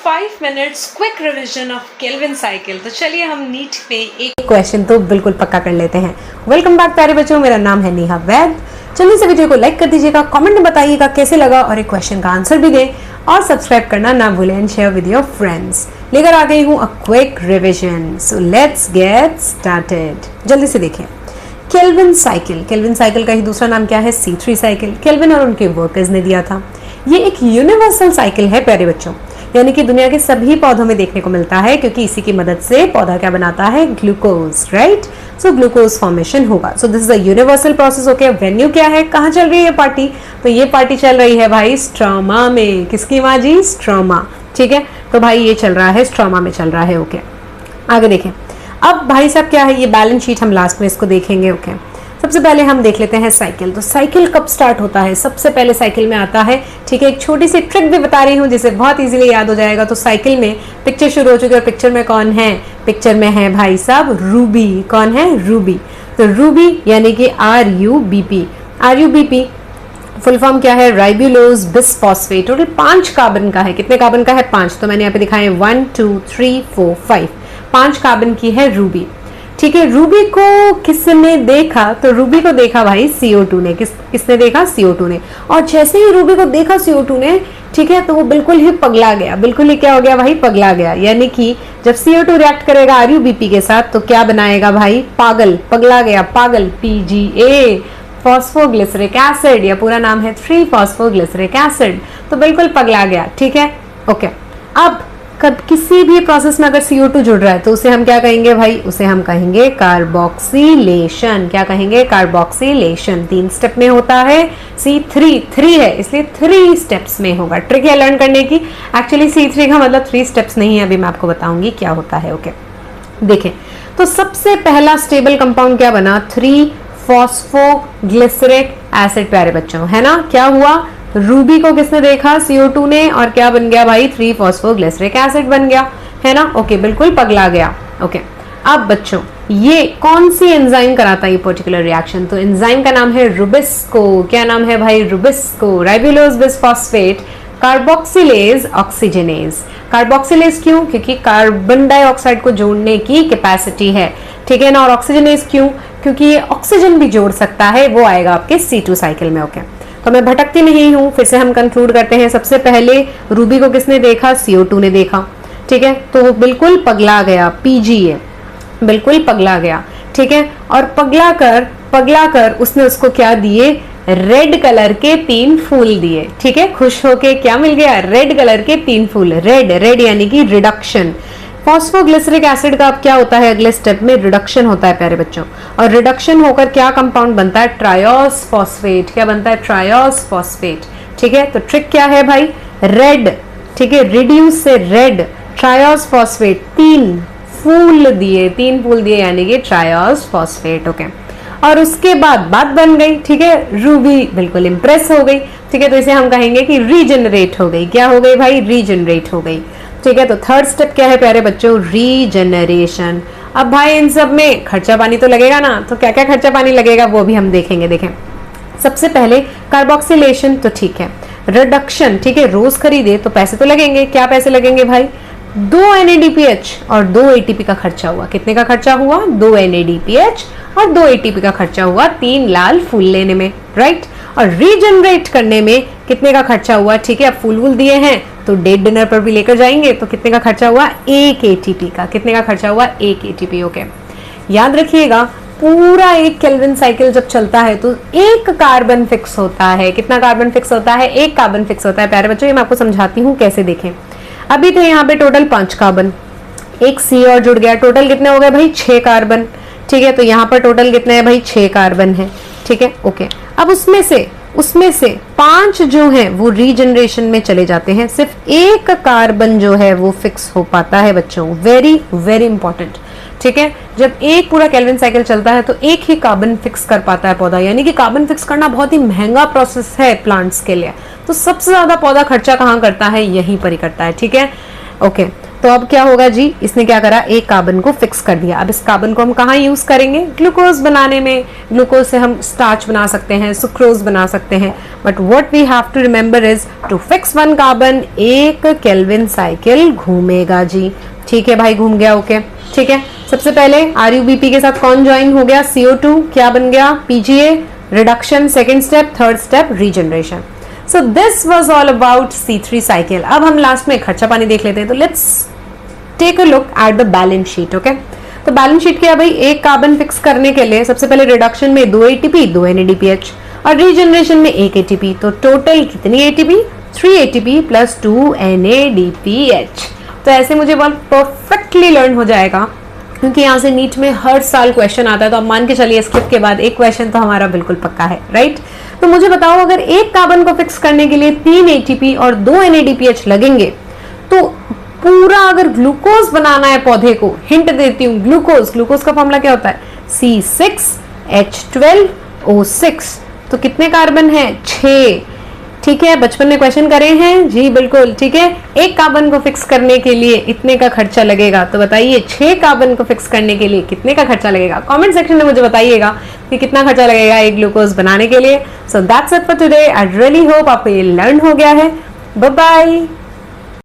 5 minutes quick revision of Kelvin cycle। तो चलिए हम नीट में एक क्वेश्चन तो बिल्कुल पक्का कर लेते हैं। वेलकम बैक प्यारे बच्चों, मेरा नाम है नेहा वैद। जल्दी से वीडियो को लाइक कर दीजिएगा, कमेंट में बताइएगा कैसे लगा और एक क्वेश्चन का आंसर भी दें और सब्सक्राइब करना ना भूलें and share with your friends. लेकर आ गई हूँ a quick revision, so let's get started. जल्दी से देखें केल्विन साइकिल। केल्विन साइकिल का ही दूसरा नाम क्या है? C3 cycle. केल्विन और उनके वर्कर्स ने दिया था। ये एक यूनिवर्सल साइकिल है प्यारे बच्चों, यानी कि दुनिया के सभी पौधों में देखने को मिलता है, क्योंकि इसी की मदद से पौधा क्या बनाता है? Glucose, right? So glucose formation होगा। So this is a universal process. Okay, venue क्या है? कहाँ चल रही है पार्टी? तो ये पार्टी चल रही है भाई स्ट्रोमा में। किसकी माँ जी? स्ट्रोमा। ठीक है, तो भाई ये चल रहा है स्ट्रोमा में चल रहा है। ओके, आगे देखें। अब भाई साहब क्या है? ये बैलेंस शीट हम लास्ट में इसको देखेंगे। ओके, सबसे पहले हम देख लेते हैं साइकिल। तो साइकिल कब स्टार्ट होता है? सबसे पहले साइकिल में आता है, ठीक है, एक छोटी सी ट्रिक भी बता रही हूँ जिसे बहुत इजीली याद हो जाएगा। तो साइकिल में पिक्चर शुरू हो चुकी है और पिक्चर में कौन है? पिक्चर में है भाई साहब रूबी। कौन है? रूबी। तो रूबी यानी कि RUBP। RUBP फुल फॉर्म क्या है? Ribulose bisphosphate. टोटल 5 कार्बन का है। कितने कार्बन का है? 5। तो मैंने यहाँ पे दिखाए 1 2 3 4 5। 5 कार्बन की है रूबी। ठीक है, रूबी को किसने देखा? तो रूबी को देखा भाई CO2 ने। किसने देखा? CO2 ने। और जैसे ही रूबी को देखा CO2 ने, ठीक है, तो वो बिल्कुल ही पगला गया। बिल्कुल ही क्या हो गया भाई? पगला गया। यानी कि जब CO2 रिएक्ट करेगा RUBP के साथ तो क्या बनाएगा भाई? पागल, पगला गया, पागल। PGA, फॉस्फोग्लिसरिक एसिड, या पूरा नाम है 3-फॉस्फोग्लिसरिक एसिड। तो बिल्कुल पगला गया। ठीक है, ओके। अब कब किसी भी प्रोसेस में अगर CO2 जुड़ रहा है तो उसे हम क्या कहेंगे भाई? उसे हम कहेंगे कार्बोक्सिलेशन। क्या कहेंगे? कार्बोक्सिलेशन। 3 स्टेप में होता है। C3 है, इसलिए 3 स्टेप्स में होगा। ट्रिक है लर्न करने की। एक्चुअली C3 का मतलब 3 स्टेप्स नहीं है, अभी मैं आपको बताऊंगी क्या होता है। ओके, देखें तो सबसे पहला स्टेबल कंपाउंड क्या बना? 3-फॉस्फोग्लिसरिक एसिड प्यारे बच्चों, है ना? क्या हुआ? रूबी को किसने देखा? CO2 ने, और क्या बन गया भाई? 3-फॉस्फोग्लिसरिक एसिड बन गया, है ना? ओके, बिल्कुल पगला गया। ओके, अब बच्चों ये कौन सी एंजाइम कराता है ये पर्टिकुलर रिएक्शन? तो एंजाइम का नाम है रुबिस्को। क्या नाम है भाई? Rubisco. Ribulose bisphosphate carboxylase oxygenase. Carboxylase क्यों? क्योंकि कार्बन डाइऑक्साइड को जोड़ने की कैपेसिटी है, ठीक है ना? और ऑक्सीजनेज क्यों? क्योंकि ये ऑक्सीजन भी जोड़ सकता है, वो आएगा आपके C2 साइकिल में। ओके, तो मैं भटकती नहीं हूं, फिर से हम कंक्लूड करते हैं। सबसे पहले रूबी को किसने देखा? CO2 ने देखा, ठीक है, तो वो बिल्कुल पगला गया। PGA, बिल्कुल पगला गया, ठीक है। और पगला कर उसने उसको क्या दिए? रेड कलर के 3 फूल दिए, ठीक है। खुश होके क्या मिल गया? रेड कलर के 3 फूल। रेड यानी कि रिडक्शन। फॉस्फोग्लिसरिक एसिड का अब क्या होता है? अगले स्टेप में रिडक्शन होता है प्यारे बच्चों, और रिडक्शन होकर क्या कंपाउंड बनता है? Triose phosphate. क्या बनता है? ट्रायोस फॉस्फेट, ठीक है। तो ट्रिक क्या है भाई? रेड, ठीक है, रिड्यूस से रेड, ट्रायोस फॉस्फेट, 3 फूल दिए यानी कि ट्रायोस फॉस्फेट। ओके, और उसके बाद बात बन गई, ठीक है। रूबी बिल्कुल इंप्रेस हो गई, ठीक है, तो इसे हम कहेंगे कि रीजनरेट हो गई। क्या हो गई भाई? रीजनरेट हो गई, ठीक है। तो थर्ड स्टेप क्या है प्यारे बच्चों? रीजनरेशन। अब भाई इन सब में खर्चा पानी तो लगेगा ना, तो क्या क्या खर्चा पानी लगेगा वो भी हम देखेंगे। देखें, सबसे पहले कार्बोक्सिलेशन तो ठीक है, रिडक्शन, ठीक है, रोज खरीदे तो पैसे तो लगेंगे। क्या पैसे लगेंगे भाई? 2 NADPH और 2 ATP का खर्चा हुआ। कितने का खर्चा हुआ? 2 NADPH और 2 ATP का खर्चा हुआ 3 लाल फूल लेने में, राइट। और रीजनरेट करने में कितने का खर्चा हुआ? ठीक है, अब फूल वूल दिए हैं तो डेट डिनर पर भी लेकर जाएंगे, तो कितने का खर्चा हुआ? 1 ATP का। कितने का खर्चा हुआ? 1 ATP। ओके, याद रखिएगा पूरा एक केल्विन साइकिल जब चलता है तो 1 कार्बन फिक्स होता है। कितना कार्बन फिक्स होता है? 1 कार्बन फिक्स होता है प्यारे बच्चों। ये मैं आपको समझाती हूँ कैसे। देखें, अभी तो यहाँ पे टोटल 5 कार्बन, एक C और जुड़ गया, टोटल कितने हो गए भाई? 6 कार्बन, ठीक है। तो यहाँ पर टोटल कितने हैं भाई? 6 कार्बन है, ठीक है। ओके, अब उसमें से 5 जो है वो रीजनरेशन में चले जाते हैं। सिर्फ 1 कार्बन जो है वो फिक्स हो पाता है बच्चों। वेरी वेरी इंपॉर्टेंट, ठीक है। जब एक पूरा केल्विन साइकिल चलता है तो 1 ही कार्बन फिक्स कर पाता है पौधा, यानी कि कार्बन फिक्स करना बहुत ही महंगा प्रोसेस है प्लांट्स के लिए। तो सबसे ज्यादा पौधा खर्चा कहाँ करता है? यहीं पर ही करता है, ठीक है। ओके तो अब क्या होगा जी, इसने क्या करा, एक कार्बन को फिक्स कर दिया। अब इस कार्बन को हम कहाँ यूज करेंगे, ग्लूकोज बनाने में। ग्लूकोज से हम स्टार्च बना सकते हैं, सुक्रोज बना सकते हैं। But what we have to remember is to fix one carbon एक केल्विन साइकिल घूमेगा जी। ठीक है भाई, घूम गया। ओके ठीक है, सबसे पहले RUBP के साथ कौन ज्वाइन हो गया, CO2 क्या बन गया, PGA reduction, second step, third step regeneration. So this was all about C3 cycle. अब हम लास्ट में खर्चा पानी देख लेते हैं। तो let's take a look at the balance sheet. Okay, तो बैलेंस शीट क्या भाई, एक कार्बन फिक्स करने के लिए सबसे पहले रिडक्शन में 2 ATP 2 NADPH और रीजनरेशन में 1 ATP। तो टोटल कितनी ATP, 3 ATP प्लस 2 NADPH। तो ऐसे मुझे बहुत परफेक्टली लर्न हो जाएगा, क्योंकि यहाँ से नीट में हर साल क्वेश्चन आता है। तो अब मान के चलिए इस क्लिप के बाद एक क्वेश्चन तो हमारा बिल्कुल पक्का है, राइट। तो मुझे बताओ, अगर एक कार्बन को फिक्स करने के लिए 3 ATP और 2 NADPH लगेंगे, तो पूरा अगर ग्लूकोज बनाना है पौधे को, हिंट देती हूँ, ग्लूकोज का फॉर्मूला क्या होता है, C6H12O6। तो कितने कार्बन है, 6। ठीक है, बचपन में क्वेश्चन करे हैं जी, बिल्कुल ठीक है। एक कार्बन को फिक्स करने के लिए इतने का खर्चा लगेगा, तो बताइए 6 कार्बन को फिक्स करने के लिए कितने का खर्चा लगेगा। कमेंट सेक्शन में मुझे बताइएगा कि कितना खर्चा लगेगा एक ग्लूकोज बनाने के लिए। So that's it for today. I really hope आपको ये लर्न हो गया है। Bye bye.